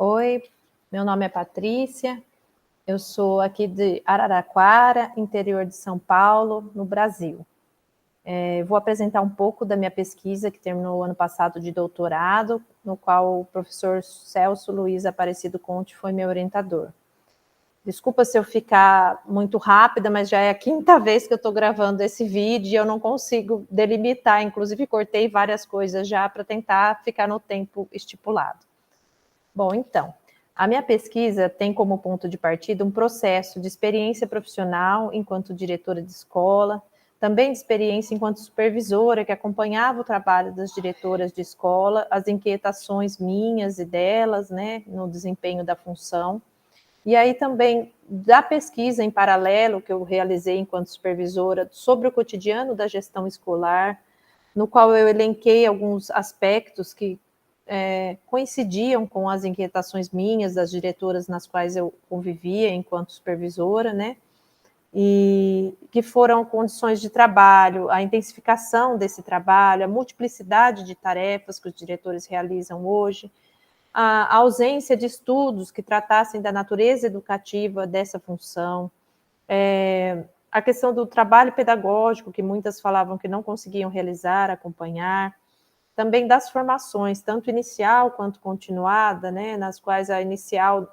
Oi, meu nome é Patrícia, eu sou aqui de Araraquara, interior de São Paulo, no Brasil. Vou apresentar um pouco da minha pesquisa que terminou ano passado de doutorado, no qual o professor Celso Luiz Aparecido Conte foi meu orientador. Desculpa se eu ficar muito rápida, mas já é a quinta vez que eu estou gravando esse vídeo e eu não consigo delimitar, inclusive cortei várias coisas já para tentar ficar no tempo estipulado. Bom, então, a minha pesquisa tem como ponto de partida um processo de experiência profissional enquanto diretora de escola, também de experiência enquanto supervisora, que acompanhava o trabalho das diretoras de escola, as inquietações minhas e delas, né, no desempenho da função. E aí também da pesquisa em paralelo que eu realizei enquanto supervisora sobre o cotidiano da gestão escolar, no qual eu elenquei alguns aspectos que coincidiam com as inquietações minhas, das diretoras nas quais eu convivia enquanto supervisora, né? E que foram condições de trabalho, a intensificação desse trabalho, a multiplicidade de tarefas que os diretores realizam hoje, a ausência de estudos que tratassem da natureza educativa dessa função, a questão do trabalho pedagógico, que muitas falavam que não conseguiam realizar, acompanhar, também das formações, tanto inicial quanto continuada, né, nas quais a inicial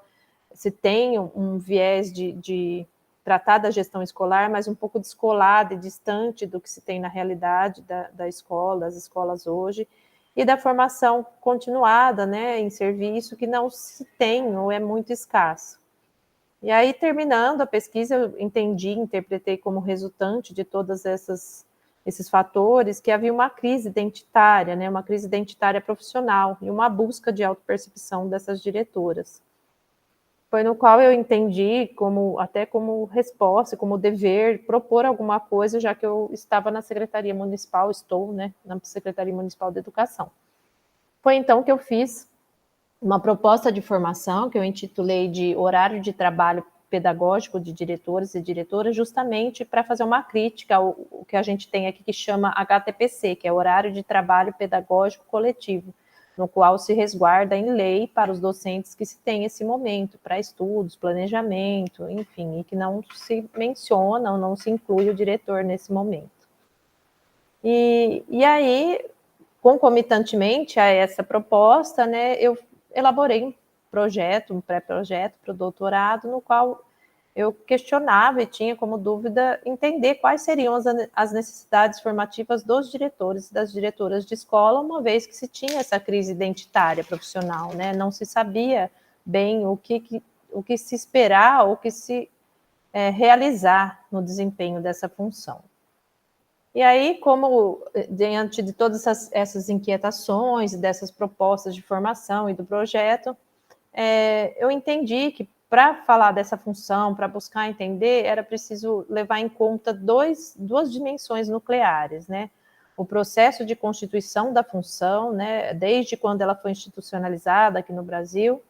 se tem um viés de tratar da gestão escolar, mas um pouco descolada e distante do que se tem na realidade da escola, das escolas hoje, e da formação continuada, né, em serviço, que não se tem ou é muito escasso. E aí, terminando a pesquisa, eu interpretei como resultante de todas esses fatores que havia uma crise identitária, né, uma crise identitária profissional e uma busca de autopercepção dessas diretoras. Foi no qual eu entendi até como resposta, como dever, propor alguma coisa, já que eu estava na Secretaria Municipal, estou, né, na Secretaria Municipal de Educação. Foi então que eu fiz uma proposta de formação, que eu intitulei de Horário de Trabalho Pedagógico de Diretores e Diretoras, justamente para fazer uma crítica ao que a gente tem aqui que chama HTPC, que é Horário de Trabalho Pedagógico Coletivo, no qual se resguarda em lei para os docentes que se tem esse momento, para estudos, planejamento, enfim, e que não se menciona ou não se inclui o diretor nesse momento. E aí, concomitantemente a essa proposta, né, eu elaborei um projeto, um pré-projeto para o doutorado, no qual eu questionava e tinha como dúvida entender quais seriam as necessidades formativas dos diretores e das diretoras de escola, uma vez que se tinha essa crise identitária profissional, né? Não se sabia bem o que se esperar ou o que se realizar no desempenho dessa função. E aí, como diante de todas essas inquietações e dessas propostas de formação e do projeto, eu entendi que para falar dessa função, para buscar entender, era preciso levar em conta duas dimensões nucleares, né? O processo de constituição da função, né, desde quando ela foi institucionalizada aqui no Brasil,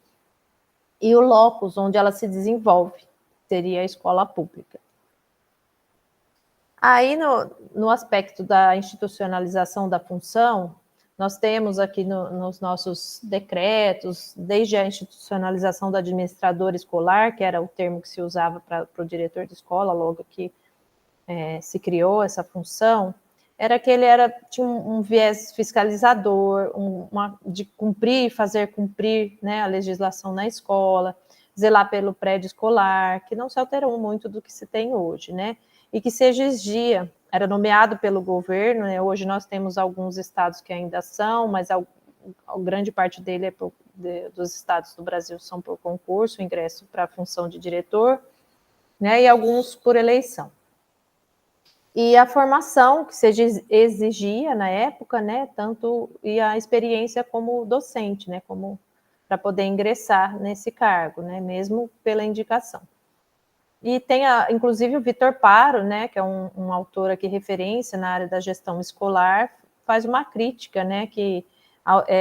e o locus onde ela se desenvolve, seria a escola pública. Aí, no aspecto da institucionalização da função, nós temos aqui nos nossos decretos, desde a institucionalização do administrador escolar, que era o termo que se usava para o diretor de escola, logo que se criou essa função, era que ele tinha um viés fiscalizador, de cumprir, fazer cumprir, né, a legislação na escola, zelar pelo prédio escolar, que não se alterou muito do que se tem hoje, né? E que se exigia, era nomeado pelo governo, né? Hoje nós temos alguns estados que ainda são, mas a grande parte dele dos estados do Brasil são por concurso, ingresso para a função de diretor, né? E alguns por eleição. E a formação que se exigia na época, né? Tanto e a experiência como docente, né? Como para poder ingressar nesse cargo, né? Mesmo pela indicação. E tem, inclusive, o Vitor Paro, né, que é um autor aqui referência na área da gestão escolar, faz uma crítica, né, que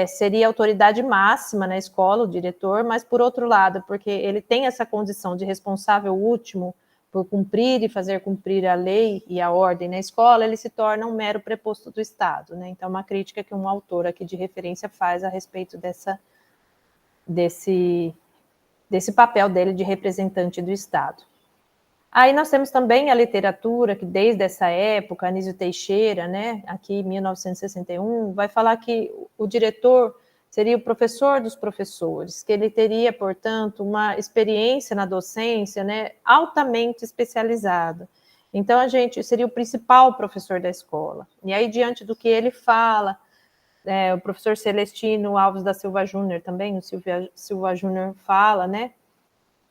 seria a autoridade máxima na escola, o diretor, mas, por outro lado, porque ele tem essa condição de responsável último por cumprir e fazer cumprir a lei e a ordem na escola, ele se torna um mero preposto do Estado, né? Então, uma crítica que um autor aqui de referência faz a respeito desse papel dele de representante do Estado. Aí nós temos também a literatura, que desde essa época, Anísio Teixeira, né, aqui em 1961, vai falar que o diretor seria o professor dos professores, que ele teria, portanto, uma experiência na docência, né, altamente especializada. Então, a gente seria o principal professor da escola. E aí, diante do que ele fala, o professor Celestino Alves da Silva Júnior também, o Silva Júnior fala, né,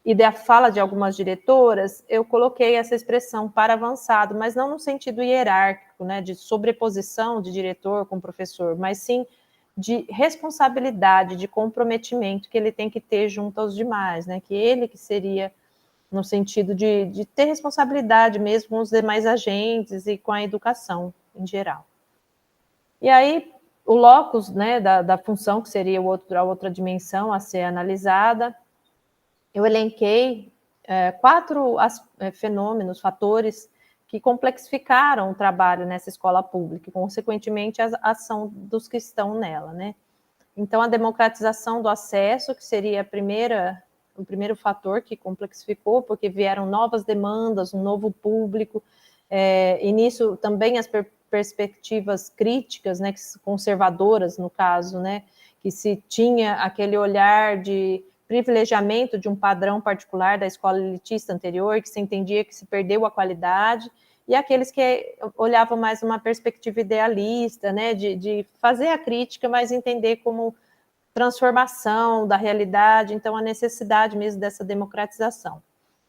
e da fala de algumas diretoras, eu coloquei essa expressão para avançado, mas não no sentido hierárquico, né, de sobreposição de diretor com professor, mas sim de responsabilidade, de comprometimento que ele tem que ter junto aos demais, né, que ele que seria no sentido de ter responsabilidade mesmo com os demais agentes e com a educação em geral. E aí, o locus, né, da função, que seria a outra dimensão a ser analisada, eu elenquei 4 fenômenos, fatores que complexificaram o trabalho nessa escola pública e, consequentemente, a ação dos que estão nela, né? Então, a democratização do acesso, que seria o primeiro fator que complexificou, porque vieram novas demandas, um novo público, e nisso também as perspectivas críticas, né, conservadoras, no caso, né, que se tinha aquele olhar de privilegiamento de um padrão particular da escola elitista anterior, que se entendia que se perdeu a qualidade, e aqueles que olhavam mais uma perspectiva idealista, né, de fazer a crítica, mas entender como transformação da realidade, então a necessidade mesmo dessa democratização.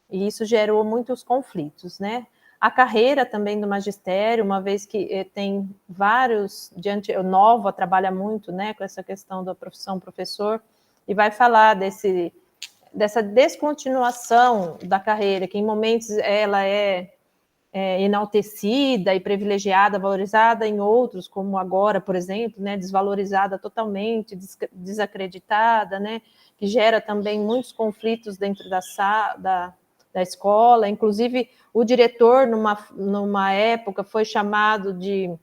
E isso gerou muitos conflitos, né? A carreira também do magistério, uma vez que tem vários, o Nova trabalha muito, né, com essa questão da profissão professor, e vai falar dessa descontinuação da carreira, que em momentos ela é enaltecida e privilegiada, valorizada, em outros, como agora, por exemplo, né, desvalorizada totalmente, desacreditada, né, que gera também muitos conflitos dentro da escola. Inclusive, o diretor, numa época, foi chamado de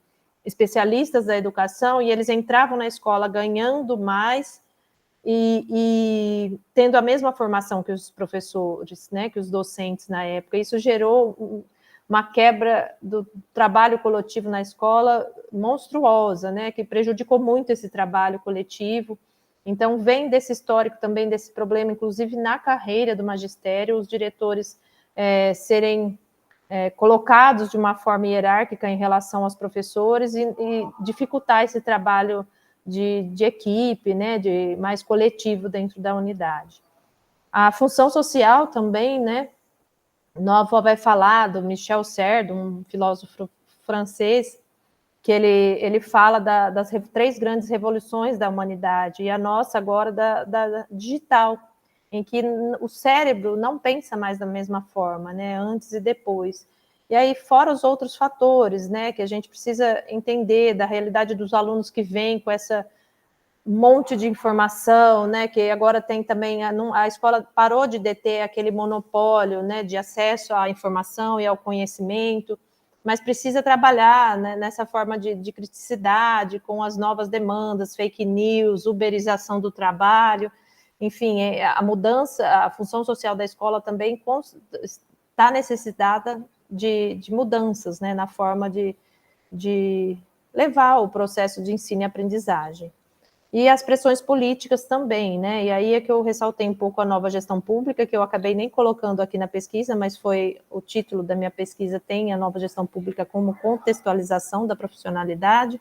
especialistas da educação, e eles entravam na escola ganhando mais e tendo a mesma formação que os professores, né, que os docentes na época. Isso gerou uma quebra do trabalho coletivo na escola monstruosa, né, que prejudicou muito esse trabalho coletivo. Então, vem desse histórico também, desse problema, inclusive na carreira do magistério, os diretores serem colocados de uma forma hierárquica em relação aos professores e dificultar esse trabalho de equipe, né, de mais coletivo dentro da unidade. A função social também, né, Nova vai falar do Michel Serre, um filósofo francês, que ele fala das 3 grandes revoluções da humanidade, e a nossa agora da digital, em que o cérebro não pensa mais da mesma forma, né, antes e depois. E aí, fora os outros fatores, né, que a gente precisa entender da realidade dos alunos que vêm com essa monte de informação, né, que agora tem também, a escola parou de deter aquele monopólio, né, de acesso à informação e ao conhecimento, mas precisa trabalhar, né, nessa forma de criticidade, com as novas demandas, fake news, uberização do trabalho, enfim, a mudança, a função social da escola também está necessitada de mudanças, né, na forma de levar o processo de ensino e aprendizagem. E as pressões políticas também, né? E aí é que eu ressaltei um pouco a nova gestão pública, que eu acabei nem colocando aqui na pesquisa, mas foi o título da minha pesquisa, tem a nova gestão pública como contextualização da profissionalidade.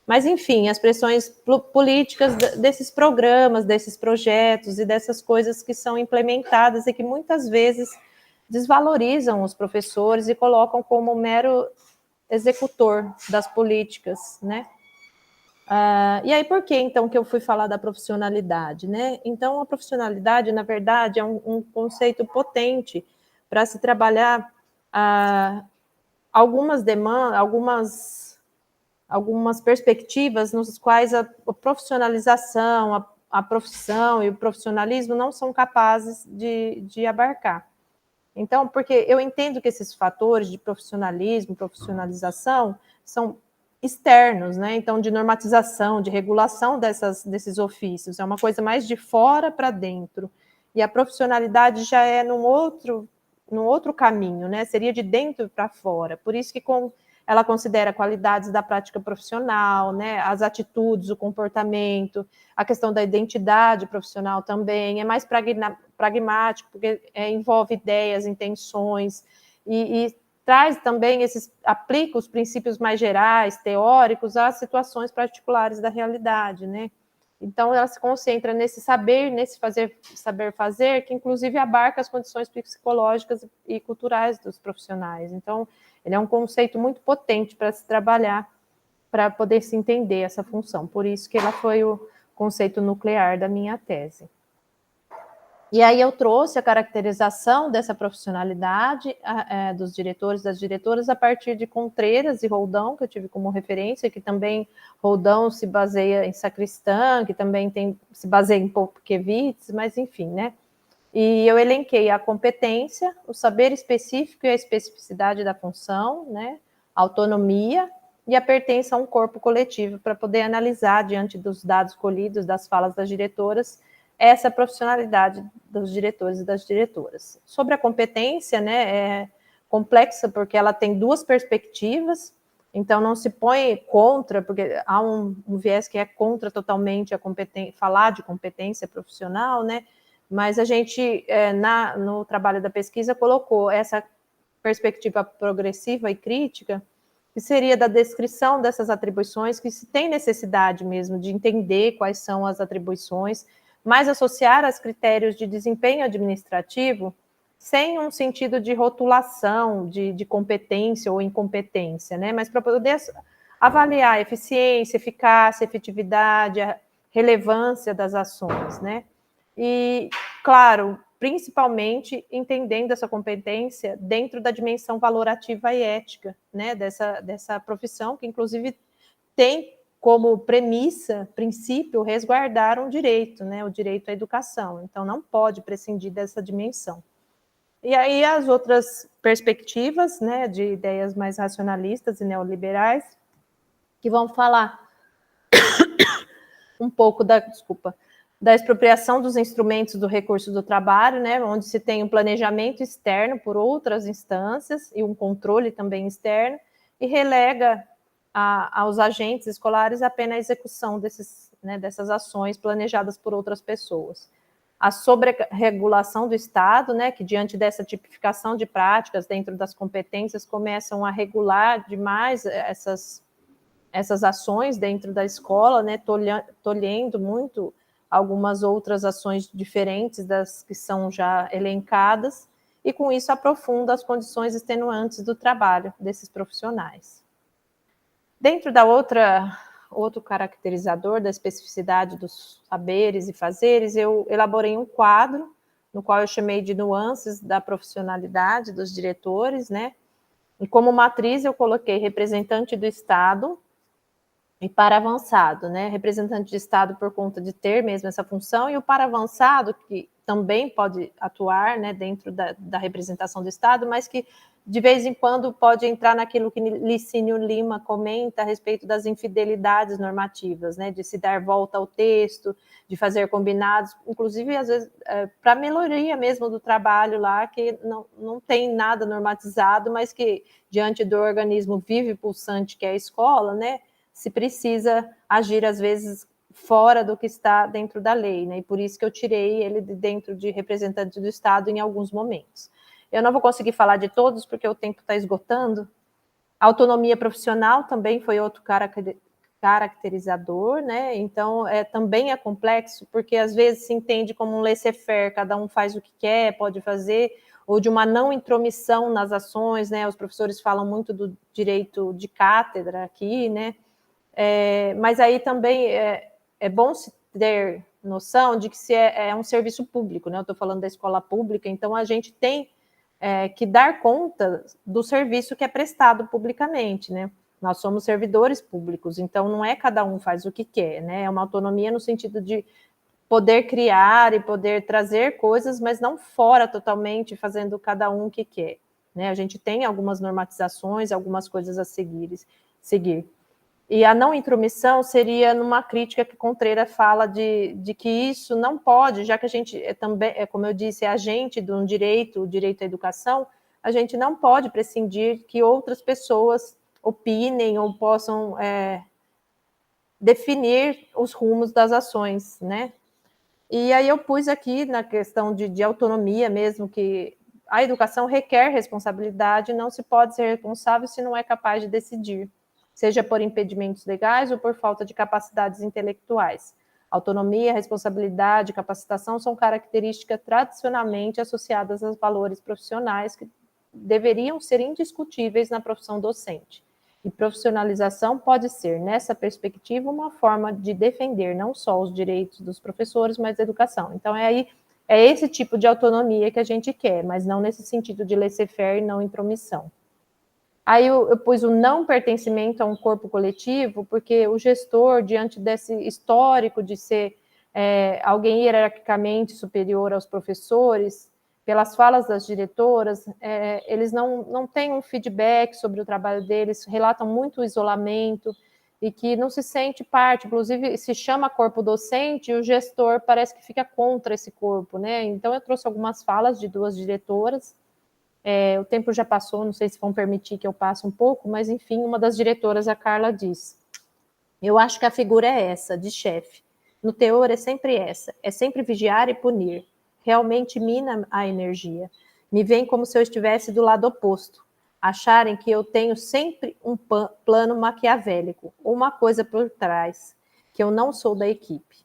Mas, enfim, as pressões políticas desses programas, desses projetos e dessas coisas que são implementadas e que muitas vezes desvalorizam os professores e colocam como mero executor das políticas, né? E aí, por que, então, que eu fui falar da profissionalidade, né? Então, a profissionalidade, na verdade, é um conceito potente para se trabalhar algumas demandas, algumas perspectivas nos quais a profissionalização, a profissão e o profissionalismo não são capazes de abarcar. Então, porque eu entendo que esses fatores de profissionalismo, profissionalização, são externos, né? Então, de normatização, de regulação desses ofícios. É uma coisa mais de fora para dentro. E a profissionalidade já é num outro caminho, né? Seria de dentro para fora. Por isso que ela considera qualidades da prática profissional, né? As atitudes, o comportamento, a questão da identidade profissional também. É mais pragmático, porque envolve ideias, intenções, e traz também aplica os princípios mais gerais, teóricos, às situações particulares da realidade, né? Então, ela se concentra nesse saber, nesse saber fazer, que inclusive abarca as condições psicológicas e culturais dos profissionais. Então, ele é um conceito muito potente para se trabalhar, para poder se entender essa função. Por isso que ela foi o conceito nuclear da minha tese. E aí eu trouxe a caracterização dessa profissionalidade dos diretores e das diretoras a partir de Contreras e Roldão, que eu tive como referência, que também Roldão se baseia em Sacristã, que também se baseia em Popkewitz, mas enfim, né? E eu elenquei a competência, o saber específico e a especificidade da função, né? A autonomia e a pertença a um corpo coletivo, para poder analisar, diante dos dados colhidos, das falas das diretoras, essa profissionalidade dos diretores e das diretoras. Sobre a competência, né, é complexa porque ela tem duas perspectivas, então não se põe contra, porque há um viés que é contra totalmente a falar de competência profissional, né, mas a gente, no trabalho da pesquisa, colocou essa perspectiva progressiva e crítica, que seria da descrição dessas atribuições, que se tem necessidade mesmo de entender quais são as atribuições, mas associar aos critérios de desempenho administrativo sem um sentido de rotulação, de competência ou incompetência, né? Mas para poder avaliar a eficiência, eficácia, efetividade, a relevância das ações, né? E, claro, principalmente entendendo essa competência dentro da dimensão valorativa e ética, né? Dessa profissão, que inclusive tem como premissa, princípio, resguardar um direito, né, o direito à educação. Então, não pode prescindir dessa dimensão. E aí, as outras perspectivas, né, de ideias mais racionalistas e neoliberais, que vão falar um pouco da expropriação dos instrumentos do recurso do trabalho, né, onde se tem um planejamento externo por outras instâncias e um controle também externo, e relega aos agentes escolares apenas a execução dessas ações planejadas por outras pessoas. A sobreregulação do Estado, né, que diante dessa tipificação de práticas dentro das competências começam a regular demais essas ações dentro da escola, né, tolhendo muito algumas outras ações diferentes das que são já elencadas, e com isso aprofunda as condições extenuantes do trabalho desses profissionais. Dentro da outro caracterizador da especificidade dos saberes e fazeres, eu elaborei um quadro, no qual eu chamei de nuances da profissionalidade dos diretores, né? E como matriz eu coloquei representante do Estado e para avançado, né? Representante de Estado por conta de ter mesmo essa função, e o para avançado, que também pode atuar, né, dentro da representação do Estado, mas que de vez em quando pode entrar naquilo que Licínio Lima comenta a respeito das infidelidades normativas, né, de se dar volta ao texto, de fazer combinados, inclusive às vezes para melhoria mesmo do trabalho lá, que não tem nada normatizado, mas que diante do organismo vivo e pulsante que é a escola, né, se precisa agir às vezes fora do que está dentro da lei, né? E por isso que eu tirei ele de dentro de representante do Estado em alguns momentos. Eu não vou conseguir falar de todos, porque o tempo está esgotando. A autonomia profissional também foi outro caracterizador, né? Então, também é complexo, porque às vezes se entende como um laissez-faire, cada um faz o que quer, pode fazer, ou de uma não intromissão nas ações, né? Os professores falam muito do direito de cátedra aqui, né? Mas aí também é bom se ter noção de que se é um serviço público, né? Eu estou falando da escola pública, então a gente tem que dar conta do serviço que é prestado publicamente, né? Nós somos servidores públicos, então não é cada um faz o que quer, né? É uma autonomia no sentido de poder criar e poder trazer coisas, mas não fora totalmente, fazendo cada um o que quer, né? A gente tem algumas normatizações, algumas coisas a seguir. E a não intromissão seria numa crítica que Contreira fala de que isso não pode, já que a gente também, como eu disse, é agente de um direito, o direito à educação, a gente não pode prescindir que outras pessoas opinem ou possam definir os rumos das ações, né? E aí eu pus aqui na questão de autonomia mesmo, que a educação requer responsabilidade, não se pode ser responsável se não é capaz de decidir, seja por impedimentos legais ou por falta de capacidades intelectuais. Autonomia, responsabilidade, capacitação são características tradicionalmente associadas aos valores profissionais que deveriam ser indiscutíveis na profissão docente. E profissionalização pode ser, nessa perspectiva, uma forma de defender não só os direitos dos professores, mas a educação. Então, é esse tipo de autonomia que a gente quer, mas não nesse sentido de laissez-faire e não intromissão. Aí eu pus o não pertencimento a um corpo coletivo, porque o gestor, diante desse histórico de ser alguém hierarquicamente superior aos professores, pelas falas das diretoras, eles não têm um feedback sobre o trabalho deles, relatam muito o isolamento e que não se sente parte, inclusive se chama corpo docente e o gestor parece que fica contra esse corpo, né? Então eu trouxe algumas falas de 2 diretoras, o tempo já passou, não sei se vão permitir que eu passe um pouco, mas enfim, uma das diretoras, a Carla, diz: eu acho que a figura é essa, de chefe. No teor é sempre essa, é sempre vigiar e punir. Realmente mina a energia. Me vem como se eu estivesse do lado oposto. Acharem que eu tenho sempre um plano maquiavélico, ou uma coisa por trás, que eu não sou da equipe.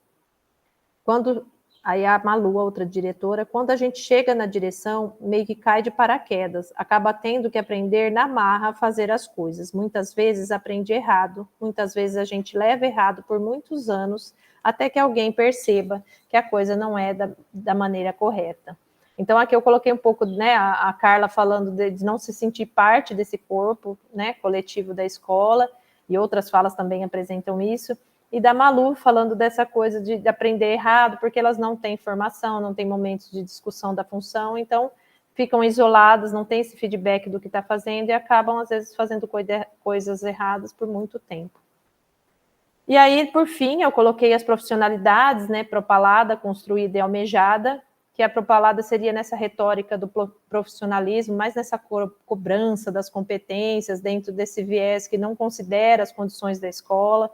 Aí a Malu, a outra diretora, quando a gente chega na direção, meio que cai de paraquedas, acaba tendo que aprender na marra a fazer as coisas. Muitas vezes aprende errado, muitas vezes a gente leva errado por muitos anos, até que alguém perceba que a coisa não é da maneira correta. Então aqui eu coloquei um pouco, né, a Carla falando de não se sentir parte desse corpo, né, coletivo da escola, e outras falas também apresentam isso, e da Malu falando dessa coisa de aprender errado, porque elas não têm formação, não têm momentos de discussão da função, então ficam isoladas, não têm esse feedback do que está fazendo e acabam, às vezes, fazendo coisas erradas por muito tempo. E aí, por fim, eu coloquei as profissionalidades, né, propalada, construída e almejada, que a propalada seria nessa retórica do profissionalismo, mais nessa cobrança das competências, dentro desse viés que não considera as condições da escola.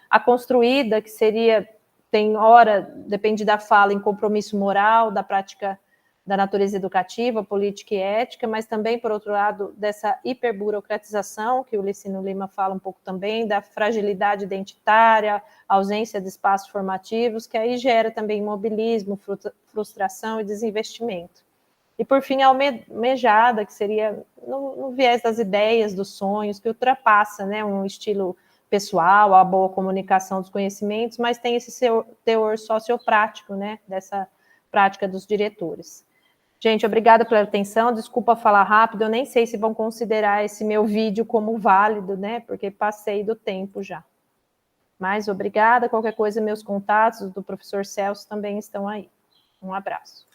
A construída, que seria, tem hora, depende da fala, em compromisso moral, da prática da natureza educativa, política e ética, mas também, por outro lado, dessa hiperburocratização, que o Licínio Lima fala um pouco também, da fragilidade identitária, ausência de espaços formativos, que aí gera também imobilismo, frustração e desinvestimento. E, por fim, a almejada, que seria no viés das ideias, dos sonhos, que ultrapassa, né, um estilo pessoal, a boa comunicação dos conhecimentos, mas tem esse seu teor socioprático, né, dessa prática dos diretores. Gente, obrigada pela atenção, desculpa falar rápido, eu nem sei se vão considerar esse meu vídeo como válido, né, porque passei do tempo já. Mas obrigada, qualquer coisa, meus contatos do professor Celso também estão aí. Um abraço.